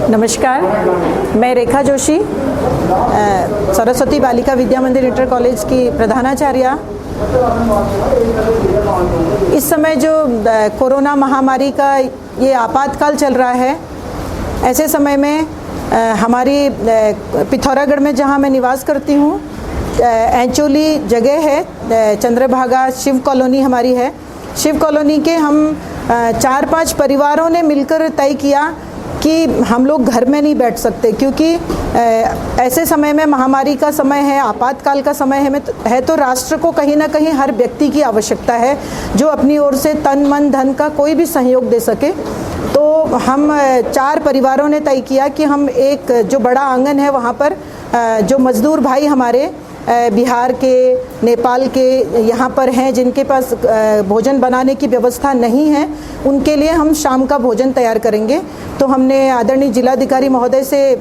नमस्कार, मैं रेखा जोशी, सरस्वती बालिका विद्या मंदिर इंटर कॉलेज की प्रधानाचार्य। इस समय जो कोरोना महामारी का ये आपातकाल चल रहा है, ऐसे समय में हमारी पिथौरागढ़ में जहाँ मैं निवास करती हूँ, एंचोली जगह है, चंद्रभागा शिव कॉलोनी हमारी है। शिव कॉलोनी के हम 4-5 परिवारों ने मिलकर तय किया कि हम लोग घर में नहीं बैठ सकते, क्योंकि ऐसे समय में महामारी का समय है, आपातकाल का समय है तो राष्ट्र को कहीं ना कहीं हर व्यक्ति की आवश्यकता है जो अपनी ओर से तन मन धन का कोई भी सहयोग दे सके। तो हम 4 परिवारों ने तय किया कि हम एक जो बड़ा आंगन है वहाँ पर जो मज़दूर भाई हमारे बिहार के, नेपाल के यहाँ पर हैं, जिनके पास भोजन बनाने की व्यवस्था नहीं है, उनके लिए हम शाम का भोजन तैयार करेंगे। तो हमने आदरणीय जिलाधिकारी महोदय से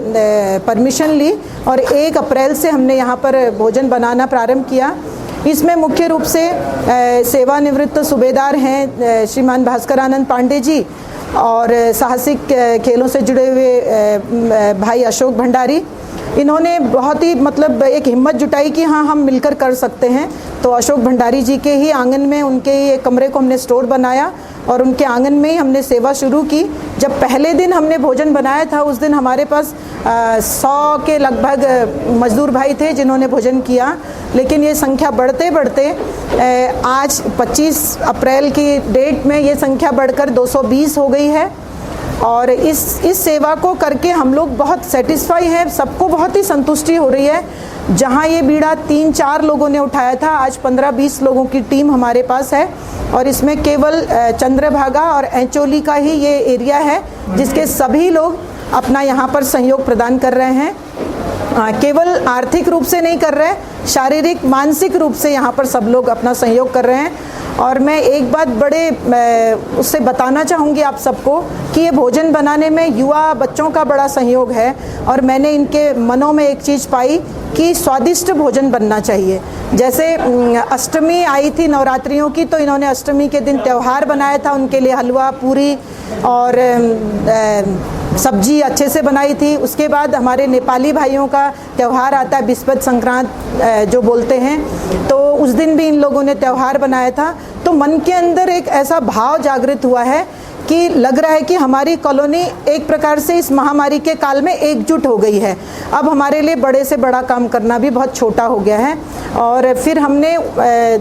परमिशन ली और 1 अप्रैल से हमने यहाँ पर भोजन बनाना प्रारंभ किया। इसमें मुख्य रूप से सेवानिवृत्त सूबेदार हैं श्रीमान भास्करानंद पांडे जी, और साहसिक खेलों से जुड़े हुए भाई अशोक भंडारी। इन्होंने बहुत ही एक हिम्मत जुटाई कि हाँ, हम मिलकर कर सकते हैं। तो अशोक भंडारी जी के ही आंगन में, उनके ही एक कमरे को हमने स्टोर बनाया और उनके आंगन में ही हमने सेवा शुरू की। जब पहले दिन हमने भोजन बनाया था, उस दिन हमारे पास 100 के लगभग मजदूर भाई थे जिन्होंने भोजन किया, लेकिन ये संख्या बढ़ते बढ़ते आज 25 अप्रैल की डेट में ये संख्या बढ़कर 220 हो गई है। और इस सेवा को करके हम लोग बहुत सेटिस्फाई हैं, सबको बहुत ही संतुष्टि हो रही है। जहाँ ये बीड़ा 3-4 लोगों ने उठाया था, आज 15-20 लोगों की टीम हमारे पास है और इसमें केवल चंद्रभागा और एंचोली का ही ये एरिया है जिसके सभी लोग अपना यहाँ पर सहयोग प्रदान कर रहे हैं। केवल आर्थिक रूप से नहीं कर रहे, शारीरिक मानसिक रूप से यहाँ पर सब लोग अपना सहयोग कर रहे हैं। और मैं एक बात उससे बताना चाहूँगी आप सबको कि ये भोजन बनाने में युवा बच्चों का बड़ा सहयोग है। और मैंने इनके मनों में एक चीज़ पाई कि स्वादिष्ट भोजन बनना चाहिए। जैसे अष्टमी आई थी नवरात्रियों की, तो इन्होंने अष्टमी के दिन त्यौहार बनाया था, उनके लिए हलवा पूरी और सब्जी अच्छे से बनाई थी। उसके बाद हमारे नेपाली भाइयों का त्यौहार आता है, बिस्पत संक्रांत जो बोलते हैं, तो उस दिन भी इन लोगों ने त्यौहार बनाया था। तो मन के अंदर एक ऐसा भाव जागृत हुआ है कि लग रहा है कि हमारी कॉलोनी एक प्रकार से इस महामारी के काल में एकजुट हो गई है। अब हमारे लिए बड़े से बड़ा काम करना भी बहुत छोटा हो गया है। और फिर हमने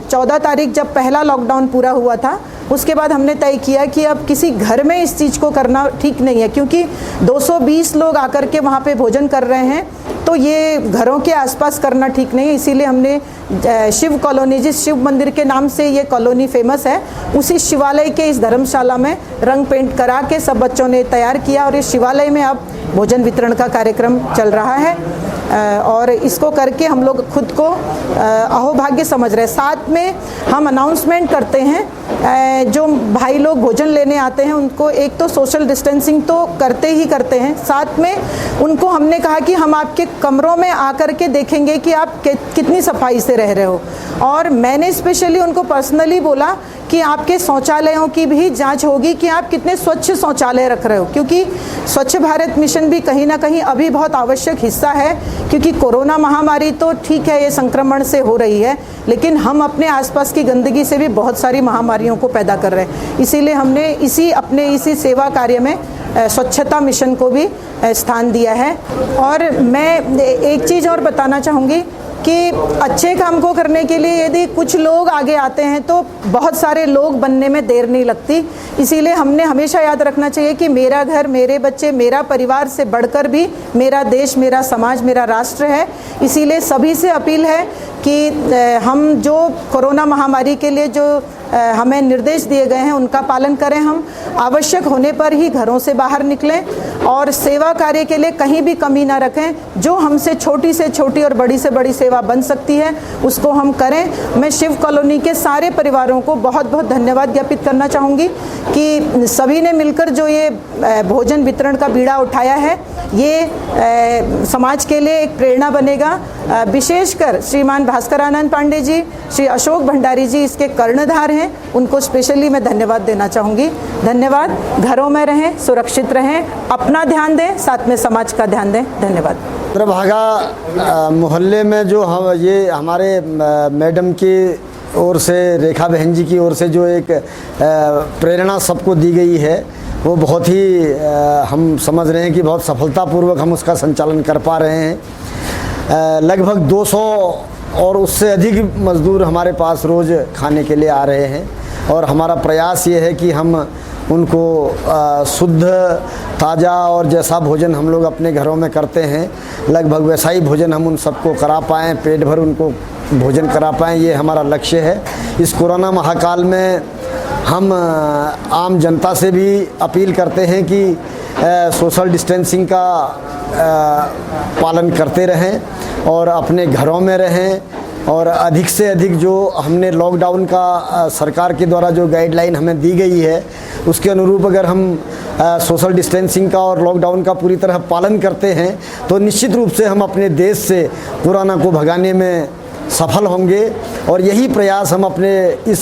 14 तारीख जब पहला लॉकडाउन पूरा हुआ था, उसके बाद हमने तय किया कि अब किसी घर में इस चीज़ को करना ठीक नहीं है, क्योंकि 220 लोग आकर के वहाँ पे भोजन कर रहे हैं, तो ये घरों के आसपास करना ठीक नहीं है। इसीलिए हमने शिव कॉलोनी, जिस शिव मंदिर के नाम से ये कॉलोनी फेमस है, उसी शिवालय के इस धर्मशाला में रंग पेंट करा के सब बच्चों ने तैयार किया और इस शिवालय में अब भोजन वितरण का कार्यक्रम चल रहा है। और इसको करके हम लोग खुद को अहोभाग्य समझ रहे हैं। साथ में हम अनाउंसमेंट करते हैं, जो भाई लोग भोजन लेने आते हैं उनको एक तो सोशल डिस्टेंसिंग तो करते ही करते हैं, साथ में उनको हमने कहा कि हम आपके कमरों में आकर के देखेंगे कि आप कितनी सफाई से रह रहे हो। और मैंने स्पेशली उनको पर्सनली बोला कि आपके शौचालयों की भी जांच होगी कि आप कितने स्वच्छ शौचालय रख रहे हो, क्योंकि स्वच्छ भारत मिशन भी कहीं ना कहीं अभी बहुत आवश्यक हिस्सा है। क्योंकि कोरोना महामारी तो ठीक है, ये संक्रमण से हो रही है, लेकिन हम अपने आसपास की गंदगी से भी बहुत सारी महामारियों को पैदा कर रहे हैं। इसीलिए हमने इसी सेवा कार्य में स्वच्छता मिशन को भी स्थान दिया है। और मैं एक चीज़ और बताना चाहूँगी कि अच्छे काम को करने के लिए यदि कुछ लोग आगे आते हैं तो बहुत सारे लोग बनने में देर नहीं लगती। इसीलिए हमने हमेशा याद रखना चाहिए कि मेरा घर, मेरे बच्चे, मेरा परिवार से बढ़कर भी मेरा देश, मेरा समाज, मेरा राष्ट्र है। इसीलिए सभी से अपील है कि हम जो कोरोना महामारी के लिए जो हमें निर्देश दिए गए हैं उनका पालन करें। हम आवश्यक होने पर ही घरों से बाहर निकलें और सेवा कार्य के लिए कहीं भी कमी ना रखें। जो हमसे छोटी से छोटी और बड़ी से बड़ी सेवा बन सकती है उसको हम करें। मैं शिव कॉलोनी के सारे परिवारों को बहुत बहुत धन्यवाद ज्ञापित करना चाहूँगी कि सभी ने मिलकर जो ये भोजन वितरण का बीड़ा उठाया है, ये समाज के लिए एक प्रेरणा बनेगा। विशेषकर श्रीमान भास्करानंद पांडे जी, श्री अशोक भंडारी जी इसके कर्णधार हैं, उनको स्पेशली मैं धन्यवाद देना चाहूँगी। धन्यवाद। घरों में रहें, सुरक्षित रहें, अपना ध्यान दें, साथ में समाज का ध्यान दें। धन्यवाद। चंद्रभागा मोहल्ले में जो हम ये हमारे मैडम की ओर से, रेखा बहन जी की ओर से जो एक प्रेरणा सबको दी गई है, वो बहुत ही हम समझ रहे हैं कि बहुत सफलतापूर्वक हम उसका संचालन कर पा रहे हैं। लगभग 200 और उससे अधिक मज़दूर हमारे पास रोज़ खाने के लिए आ रहे हैं और हमारा प्रयास ये है कि हम उनको शुद्ध, ताज़ा और जैसा भोजन हम लोग अपने घरों में करते हैं, लगभग वैसा ही भोजन हम उन सबको करा पाएँ, पेट भर उनको भोजन करा पाएँ, ये हमारा लक्ष्य है। इस कोरोना महाकाल में हम आम जनता से भी अपील करते हैं कि सोशल डिस्टेंसिंग का पालन करते रहें और अपने घरों में रहें, और अधिक से अधिक जो हमने लॉकडाउन का सरकार के द्वारा जो गाइडलाइन हमें दी गई है उसके अनुरूप अगर हम सोशल डिस्टेंसिंग का और लॉकडाउन का पूरी तरह पालन करते हैं तो निश्चित रूप से हम अपने देश से कोरोना को भगाने में सफल होंगे। और यही प्रयास हम अपने इस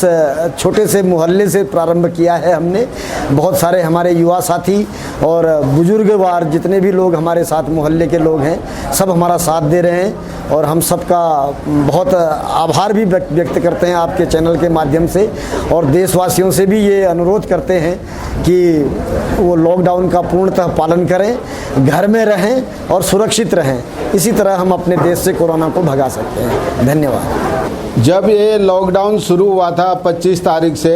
छोटे से मोहल्ले से प्रारंभ किया है हमने। बहुत सारे हमारे युवा साथी और बुजुर्गवार जितने भी लोग हमारे साथ मोहल्ले के लोग हैं, सब हमारा साथ दे रहे हैं और हम सबका बहुत आभार भी व्यक्त करते हैं आपके चैनल के माध्यम से, और देशवासियों से भी ये अनुरोध करते हैं कि वो लॉकडाउन का पूर्णतः पालन करें, घर में रहें और सुरक्षित रहें। इसी तरह हम अपने देश से कोरोना को भगा सकते हैं। धन्यवाद। जब ये लॉकडाउन शुरू हुआ था 25 तारीख से,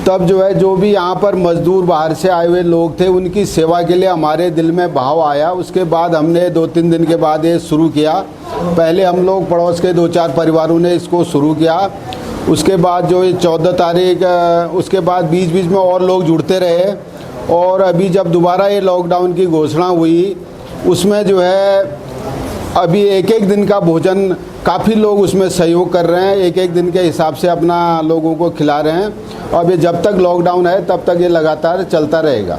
तब जो भी यहाँ पर मजदूर बाहर से आए हुए लोग थे, उनकी सेवा के लिए हमारे दिल में भाव आया। उसके बाद हमने 2-3 दिन के बाद ये शुरू किया। पहले हम लोग पड़ोस के 2-4 परिवारों ने इसको शुरू किया। उसके बाद जो ये 14 तारीख, उसके बाद बीच बीच में और लोग जुड़ते रहे, और अभी जब दोबारा ये लॉकडाउन की घोषणा हुई उसमें अभी एक दिन का भोजन काफ़ी लोग उसमें सहयोग कर रहे हैं, एक दिन के हिसाब से अपना लोगों को खिला रहे हैं। और ये जब तक लॉकडाउन है तब तक ये लगातार चलता रहेगा।